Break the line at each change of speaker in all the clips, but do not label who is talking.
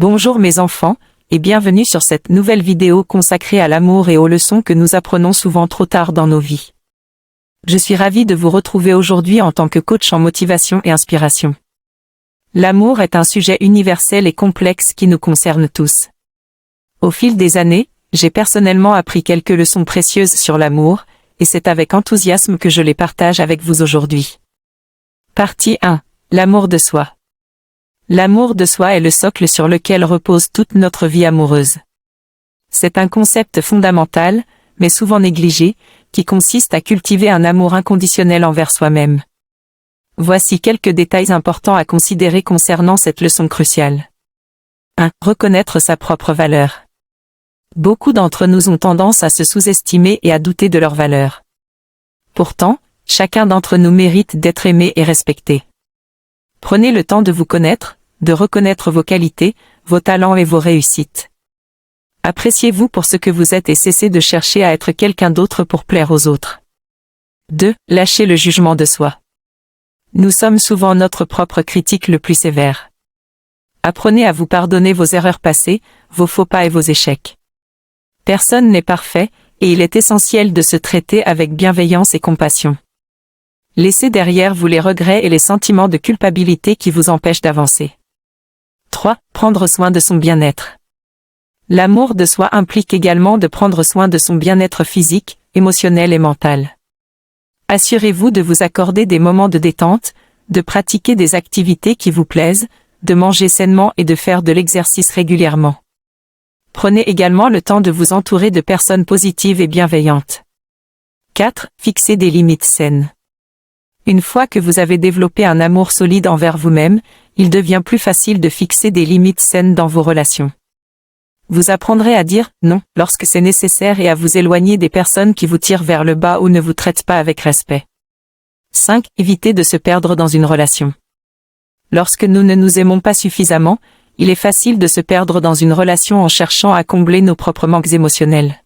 Bonjour mes enfants, et bienvenue sur cette nouvelle vidéo consacrée à l'amour et aux leçons que nous apprenons souvent trop tard dans nos vies. Je suis ravie de vous retrouver aujourd'hui en tant que coach en motivation et inspiration. L'amour est un sujet universel et complexe qui nous concerne tous. Au fil des années, j'ai personnellement appris quelques leçons précieuses sur l'amour, et c'est avec enthousiasme que je les partage avec vous aujourd'hui. Partie 1. L'amour de soi. L'amour de soi est le socle sur lequel repose toute notre vie amoureuse. C'est un concept fondamental, mais souvent négligé, qui consiste à cultiver un amour inconditionnel envers soi-même. Voici quelques détails importants à considérer concernant cette leçon cruciale. 1. Reconnaître sa propre valeur. Beaucoup d'entre nous ont tendance à se sous-estimer et à douter de leur valeur. Pourtant, chacun d'entre nous mérite d'être aimé et respecté. Prenez le temps de vous connaître, de reconnaître vos qualités, vos talents et vos réussites. Appréciez-vous pour ce que vous êtes et cessez de chercher à être quelqu'un d'autre pour plaire aux autres. 2. Lâchez le jugement de soi. Nous sommes souvent notre propre critique le plus sévère. Apprenez à vous pardonner vos erreurs passées, vos faux pas et vos échecs. Personne n'est parfait, et il est essentiel de se traiter avec bienveillance et compassion. Laissez derrière vous les regrets et les sentiments de culpabilité qui vous empêchent d'avancer. 3. Prendre soin de son bien-être. L'amour de soi implique également de prendre soin de son bien-être physique, émotionnel et mental. Assurez-vous de vous accorder des moments de détente, de pratiquer des activités qui vous plaisent, de manger sainement et de faire de l'exercice régulièrement. Prenez également le temps de vous entourer de personnes positives et bienveillantes. 4. Fixez des limites saines. Une fois que vous avez développé un amour solide envers vous-même, il devient plus facile de fixer des limites saines dans vos relations. Vous apprendrez à dire « non » lorsque c'est nécessaire et à vous éloigner des personnes qui vous tirent vers le bas ou ne vous traitent pas avec respect. 5. Évitez de se perdre dans une relation. Lorsque nous ne nous aimons pas suffisamment, il est facile de se perdre dans une relation en cherchant à combler nos propres manques émotionnels.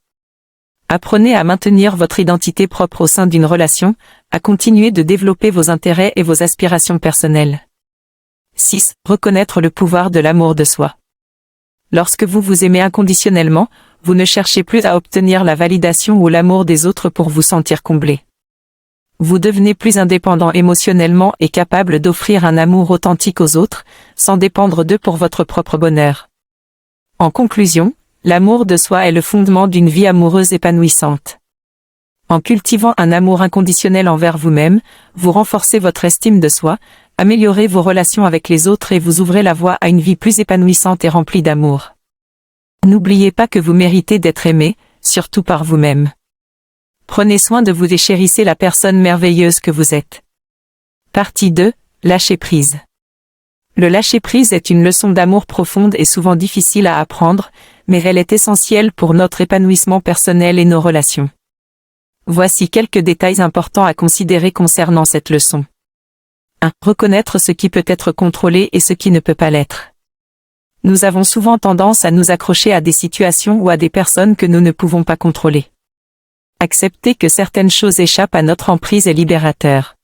Apprenez à maintenir votre identité propre au sein d'une relation, à continuer de développer vos intérêts et vos aspirations personnelles. 6. Reconnaître le pouvoir de l'amour de soi. Lorsque vous vous aimez inconditionnellement, vous ne cherchez plus à obtenir la validation ou l'amour des autres pour vous sentir comblé. Vous devenez plus indépendant émotionnellement et capable d'offrir un amour authentique aux autres, sans dépendre d'eux pour votre propre bonheur. En conclusion, l'amour de soi est le fondement d'une vie amoureuse épanouissante. En cultivant un amour inconditionnel envers vous-même, vous renforcez votre estime de soi, améliorez vos relations avec les autres et vous ouvrez la voie à une vie plus épanouissante et remplie d'amour. N'oubliez pas que vous méritez d'être aimé, surtout par vous-même. Prenez soin de vous et chérissez la personne merveilleuse que vous êtes. Partie 2. Lâcher prise. Le lâcher-prise est une leçon d'amour profonde et souvent difficile à apprendre, mais elle est essentielle pour notre épanouissement personnel et nos relations. Voici quelques détails importants à considérer concernant cette leçon. 1. Reconnaître ce qui peut être contrôlé et ce qui ne peut pas l'être. Nous avons souvent tendance à nous accrocher à des situations ou à des personnes que nous ne pouvons pas contrôler. Accepter que certaines choses échappent à notre emprise est libérateur.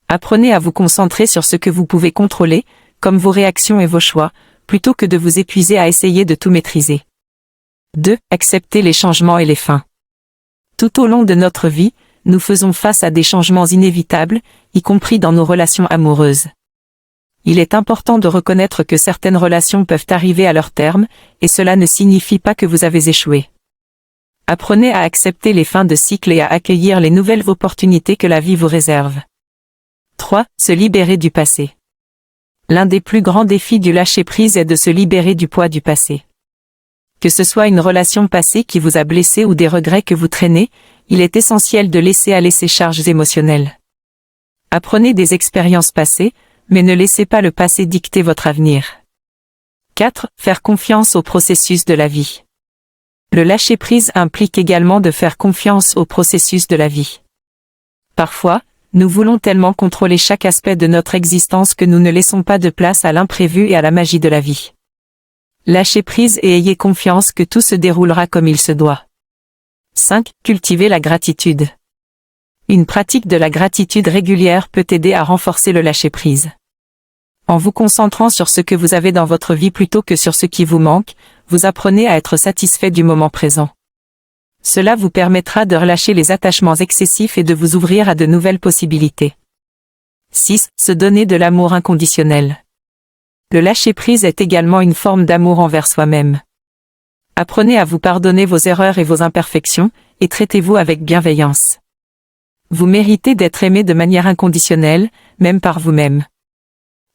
Apprenez à vous concentrer sur ce que vous pouvez contrôler, comme vos réactions et vos choix, plutôt que de vous épuiser à essayer de tout maîtriser. 2. Accepter les changements et les fins. Tout au long de notre vie, nous faisons face à des changements inévitables, y compris dans nos relations amoureuses. Il est important de reconnaître que certaines relations peuvent arriver à leur terme, et cela ne signifie pas que vous avez échoué. Apprenez à accepter les fins de cycle et à accueillir les nouvelles opportunités que la vie vous réserve. 3. Se libérer du passé. L'un des plus grands défis du lâcher-prise est de se libérer du poids du passé. Que ce soit une relation passée qui vous a blessé ou des regrets que vous traînez, il est essentiel de laisser aller ces charges émotionnelles. Apprenez des expériences passées, mais ne laissez pas le passé dicter votre avenir. 4. Faire confiance au processus de la vie. Le lâcher-prise implique également de faire confiance au processus de la vie. Parfois, nous voulons tellement contrôler chaque aspect de notre existence que nous ne laissons pas de place à l'imprévu et à la magie de la vie. Lâchez prise et ayez confiance que tout se déroulera comme il se doit. 5. Cultivez la gratitude. Une pratique de la gratitude régulière peut aider à renforcer le lâcher-prise. En vous concentrant sur ce que vous avez dans votre vie plutôt que sur ce qui vous manque, vous apprenez à être satisfait du moment présent. Cela vous permettra de relâcher les attachements excessifs et de vous ouvrir à de nouvelles possibilités. 6. Se donner de l'amour inconditionnel. Le lâcher-prise est également une forme d'amour envers soi-même. Apprenez à vous pardonner vos erreurs et vos imperfections, et traitez-vous avec bienveillance. Vous méritez d'être aimé de manière inconditionnelle, même par vous-même.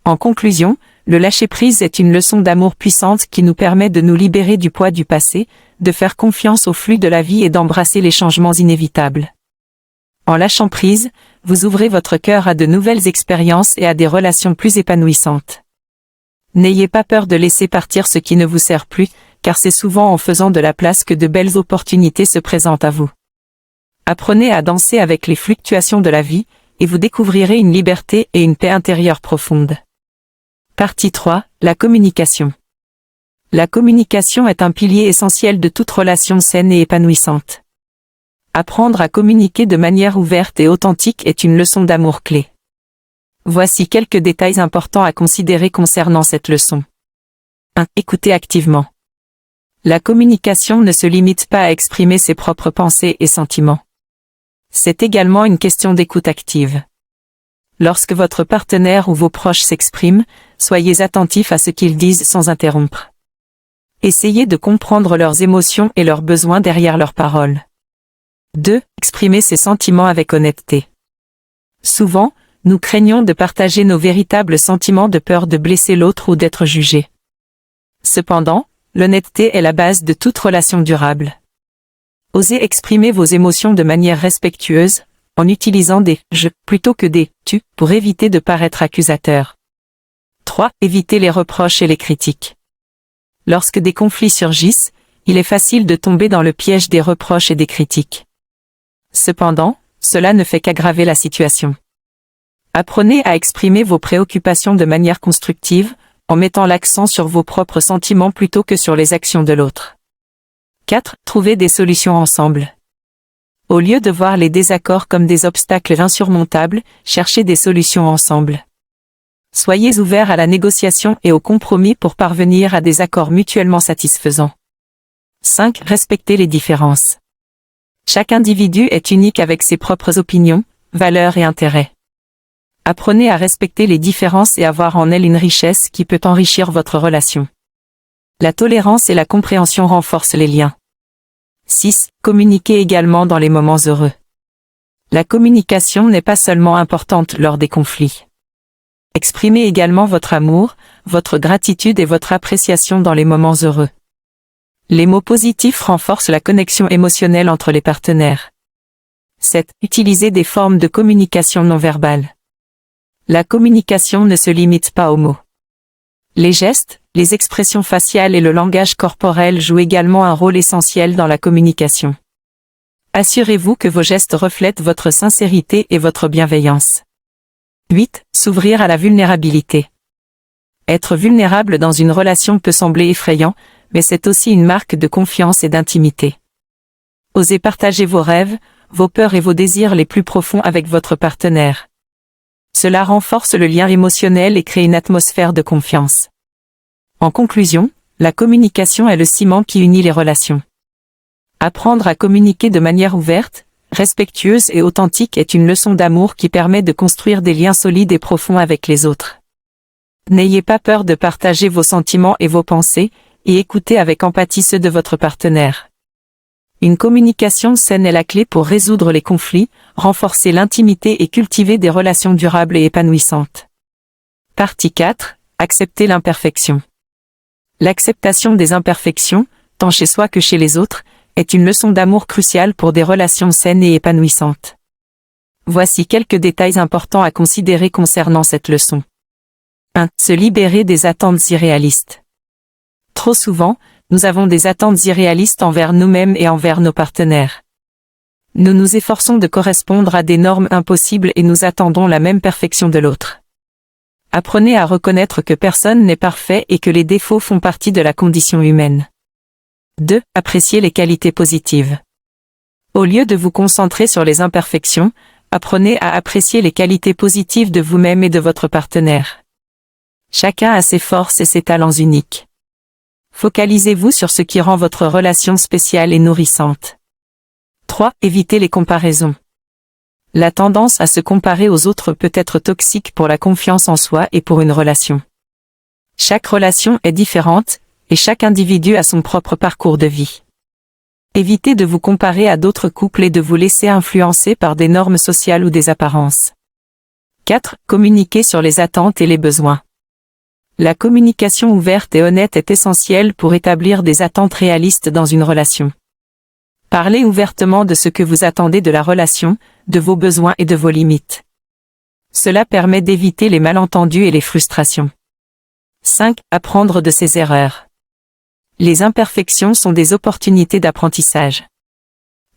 En conclusion, le lâcher-prise est une leçon d'amour puissante qui nous permet de nous libérer du poids du passé, de faire confiance au flux de la vie et d'embrasser les changements inévitables. En lâchant prise, vous ouvrez votre cœur à de nouvelles expériences et à des relations plus épanouissantes. N'ayez pas peur de laisser partir ce qui ne vous sert plus, car c'est souvent en faisant de la place que de belles opportunités se présentent à vous. Apprenez à danser avec les fluctuations de la vie, et vous découvrirez une liberté et une paix intérieure profonde. Partie 3. La communication. La communication est un pilier essentiel de toute relation saine et épanouissante. Apprendre à communiquer de manière ouverte et authentique est une leçon d'amour clé. Voici quelques détails importants à considérer concernant cette leçon. 1. Écoutez activement. La communication ne se limite pas à exprimer ses propres pensées et sentiments. C'est également une question d'écoute active. Lorsque votre partenaire ou vos proches s'expriment, soyez attentifs à ce qu'ils disent sans interrompre. Essayez de comprendre leurs émotions et leurs besoins derrière leurs paroles. 2. Exprimez ses sentiments avec honnêteté. Souvent, nous craignons de partager nos véritables sentiments de peur de blesser l'autre ou d'être jugés. Cependant, l'honnêteté est la base de toute relation durable. Osez exprimer vos émotions de manière respectueuse, en utilisant des « je » plutôt que des « tu » pour éviter de paraître accusateur. 3. Évitez les reproches et les critiques. Lorsque des conflits surgissent, il est facile de tomber dans le piège des reproches et des critiques. Cependant, cela ne fait qu'aggraver la situation. Apprenez à exprimer vos préoccupations de manière constructive, en mettant l'accent sur vos propres sentiments plutôt que sur les actions de l'autre. 4. Trouvez des solutions ensemble. Au lieu de voir les désaccords comme des obstacles insurmontables, cherchez des solutions ensemble. Soyez ouverts à la négociation et au compromis pour parvenir à des accords mutuellement satisfaisants. 5. Respectez les différences. Chaque individu est unique avec ses propres opinions, valeurs et intérêts. Apprenez à respecter les différences et à voir en elles une richesse qui peut enrichir votre relation. La tolérance et la compréhension renforcent les liens. 6. Communiquez également dans les moments heureux. La communication n'est pas seulement importante lors des conflits. Exprimez également votre amour, votre gratitude et votre appréciation dans les moments heureux. Les mots positifs renforcent la connexion émotionnelle entre les partenaires. 7. Utilisez des formes de communication non verbale. La communication ne se limite pas aux mots. Les gestes, les expressions faciales et le langage corporel jouent également un rôle essentiel dans la communication. Assurez-vous que vos gestes reflètent votre sincérité et votre bienveillance. 8. S'ouvrir à la vulnérabilité. Être vulnérable dans une relation peut sembler effrayant, mais c'est aussi une marque de confiance et d'intimité. Osez partager vos rêves, vos peurs et vos désirs les plus profonds avec votre partenaire. Cela renforce le lien émotionnel et crée une atmosphère de confiance. En conclusion, la communication est le ciment qui unit les relations. Apprendre à communiquer de manière ouverte, respectueuse et authentique est une leçon d'amour qui permet de construire des liens solides et profonds avec les autres. N'ayez pas peur de partager vos sentiments et vos pensées, et écoutez avec empathie ceux de votre partenaire. Une communication saine est la clé pour résoudre les conflits, renforcer l'intimité et cultiver des relations durables et épanouissantes. Partie 4. Accepter l'imperfection. L'acceptation des imperfections, tant chez soi que chez les autres, est une leçon d'amour cruciale pour des relations saines et épanouissantes. Voici quelques détails importants à considérer concernant cette leçon. 1. Se libérer des attentes irréalistes. Trop souvent, nous avons des attentes irréalistes envers nous-mêmes et envers nos partenaires. Nous nous efforçons de correspondre à des normes impossibles et nous attendons la même perfection de l'autre. Apprenez à reconnaître que personne n'est parfait et que les défauts font partie de la condition humaine. 2. Appréciez les qualités positives. Au lieu de vous concentrer sur les imperfections, apprenez à apprécier les qualités positives de vous-même et de votre partenaire. Chacun a ses forces et ses talents uniques. Focalisez-vous sur ce qui rend votre relation spéciale et nourrissante. 3. Évitez les comparaisons. La tendance à se comparer aux autres peut être toxique pour la confiance en soi et pour une relation. Chaque relation est différente, et chaque individu a son propre parcours de vie. Évitez de vous comparer à d'autres couples et de vous laisser influencer par des normes sociales ou des apparences. 4. Communiquez sur les attentes et les besoins. La communication ouverte et honnête est essentielle pour établir des attentes réalistes dans une relation. Parlez ouvertement de ce que vous attendez de la relation, de vos besoins et de vos limites. Cela permet d'éviter les malentendus et les frustrations. 5. Apprendre de ses erreurs. Les imperfections sont des opportunités d'apprentissage.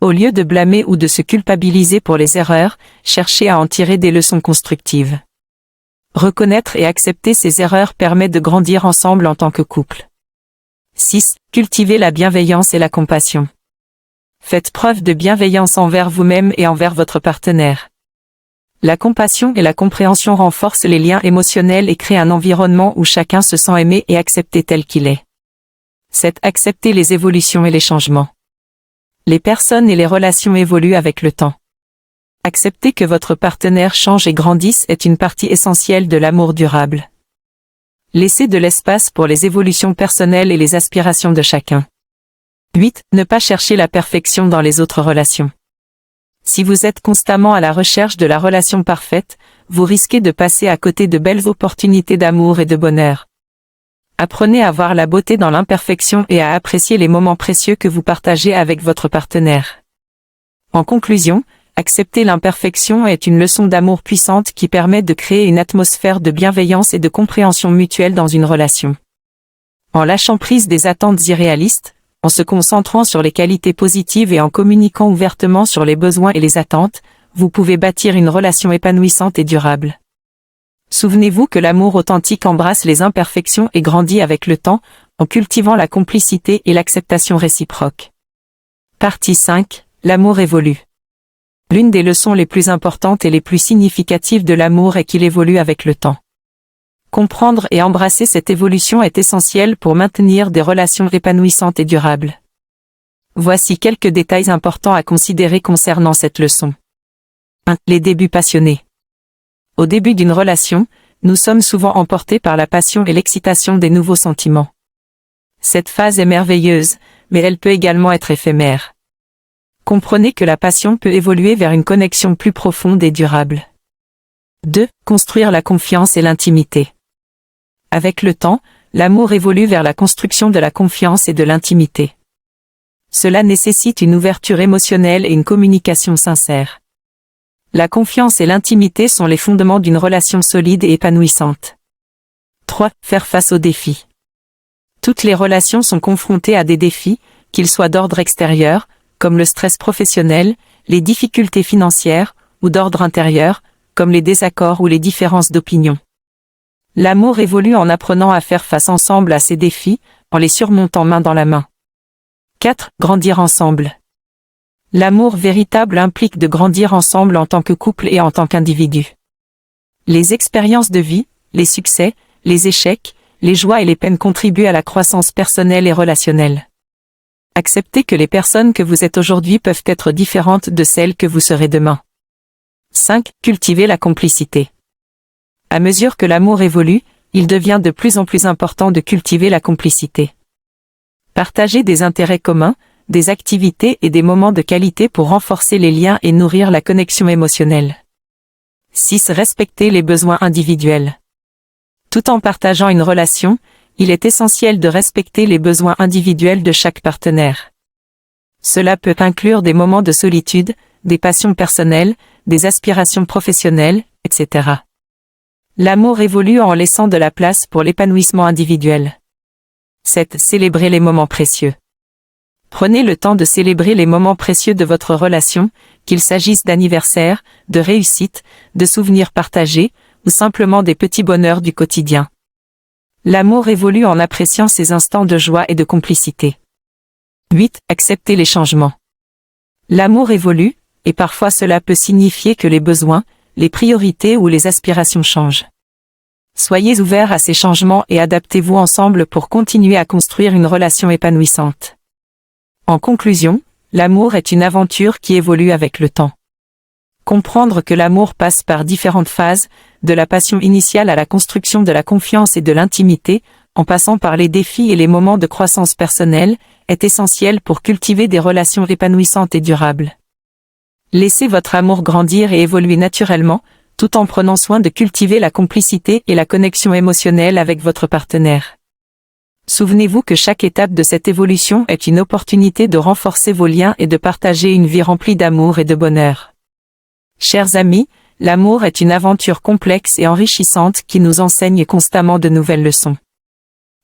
Au lieu de blâmer ou de se culpabiliser pour les erreurs, cherchez à en tirer des leçons constructives. Reconnaître et accepter ses erreurs permet de grandir ensemble en tant que couple. 6. Cultivez la bienveillance et la compassion. Faites preuve de bienveillance envers vous-même et envers votre partenaire. La compassion et la compréhension renforcent les liens émotionnels et créent un environnement où chacun se sent aimé et accepté tel qu'il est. 7. Accepter les évolutions et les changements. Les personnes et les relations évoluent avec le temps. Accepter que votre partenaire change et grandisse est une partie essentielle de l'amour durable. Laissez de l'espace pour les évolutions personnelles et les aspirations de chacun. 8. Ne pas chercher la perfection dans les autres relations. Si vous êtes constamment à la recherche de la relation parfaite, vous risquez de passer à côté de belles opportunités d'amour et de bonheur. Apprenez à voir la beauté dans l'imperfection et à apprécier les moments précieux que vous partagez avec votre partenaire. En conclusion, accepter l'imperfection est une leçon d'amour puissante qui permet de créer une atmosphère de bienveillance et de compréhension mutuelle dans une relation. En lâchant prise des attentes irréalistes, en se concentrant sur les qualités positives et en communiquant ouvertement sur les besoins et les attentes, vous pouvez bâtir une relation épanouissante et durable. Souvenez-vous que l'amour authentique embrasse les imperfections et grandit avec le temps, en cultivant la complicité et l'acceptation réciproque. Partie 5. L'amour évolue. L'une des leçons les plus importantes et les plus significatives de l'amour est qu'il évolue avec le temps. Comprendre et embrasser cette évolution est essentiel pour maintenir des relations épanouissantes et durables. Voici quelques détails importants à considérer concernant cette leçon. 1. Les débuts passionnés. Au début d'une relation, nous sommes souvent emportés par la passion et l'excitation des nouveaux sentiments. Cette phase est merveilleuse, mais elle peut également être éphémère. Comprenez que la passion peut évoluer vers une connexion plus profonde et durable. 2. Construire la confiance et l'intimité. Avec le temps, l'amour évolue vers la construction de la confiance et de l'intimité. Cela nécessite une ouverture émotionnelle et une communication sincère. La confiance et l'intimité sont les fondements d'une relation solide et épanouissante. 3. Faire face aux défis. Toutes les relations sont confrontées à des défis, qu'ils soient d'ordre extérieur, comme le stress professionnel, les difficultés financières, ou d'ordre intérieur, comme les désaccords ou les différences d'opinion. L'amour évolue en apprenant à faire face ensemble à ces défis, en les surmontant main dans la main. 4. Grandir ensemble. L'amour véritable implique de grandir ensemble en tant que couple et en tant qu'individu. Les expériences de vie, les succès, les échecs, les joies et les peines contribuent à la croissance personnelle et relationnelle. Acceptez que les personnes que vous êtes aujourd'hui peuvent être différentes de celles que vous serez demain. 5. Cultivez la complicité. À mesure que l'amour évolue, il devient de plus en plus important de cultiver la complicité. Partagez des intérêts communs, des activités et des moments de qualité pour renforcer les liens et nourrir la connexion émotionnelle. 6. Respectez les besoins individuels. Tout en partageant une relation, il est essentiel de respecter les besoins individuels de chaque partenaire. Cela peut inclure des moments de solitude, des passions personnelles, des aspirations professionnelles, etc. L'amour évolue en laissant de la place pour l'épanouissement individuel. 7. Célébrez les moments précieux. Prenez le temps de célébrer les moments précieux de votre relation, qu'il s'agisse d'anniversaires, de réussites, de souvenirs partagés, ou simplement des petits bonheurs du quotidien. L'amour évolue en appréciant ces instants de joie et de complicité. 8. Acceptez les changements. L'amour évolue, et parfois cela peut signifier que les besoins, les priorités ou les aspirations changent. Soyez ouverts à ces changements et adaptez-vous ensemble pour continuer à construire une relation épanouissante. En conclusion, l'amour est une aventure qui évolue avec le temps. Comprendre que l'amour passe par différentes phases, de la passion initiale à la construction de la confiance et de l'intimité, en passant par les défis et les moments de croissance personnelle, est essentiel pour cultiver des relations épanouissantes et durables. Laissez votre amour grandir et évoluer naturellement, tout en prenant soin de cultiver la complicité et la connexion émotionnelle avec votre partenaire. Souvenez-vous que chaque étape de cette évolution est une opportunité de renforcer vos liens et de partager une vie remplie d'amour et de bonheur. Chers amis, l'amour est une aventure complexe et enrichissante qui nous enseigne constamment de nouvelles leçons.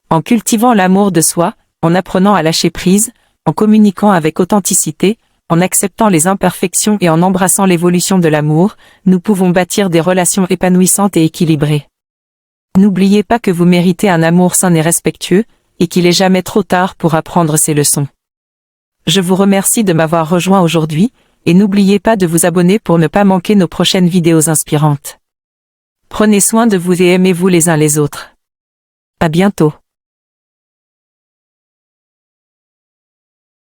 En cultivant l'amour de soi, en apprenant à lâcher prise, en communiquant avec authenticité, en acceptant les imperfections et en embrassant l'évolution de l'amour, nous pouvons bâtir des relations épanouissantes et équilibrées. N'oubliez pas que vous méritez un amour sain et respectueux, et qu'il est jamais trop tard pour apprendre ces leçons. Je vous remercie de m'avoir rejoint aujourd'hui, et n'oubliez pas de vous abonner pour ne pas manquer nos prochaines vidéos inspirantes. Prenez soin de vous et aimez-vous les uns les autres. À bientôt.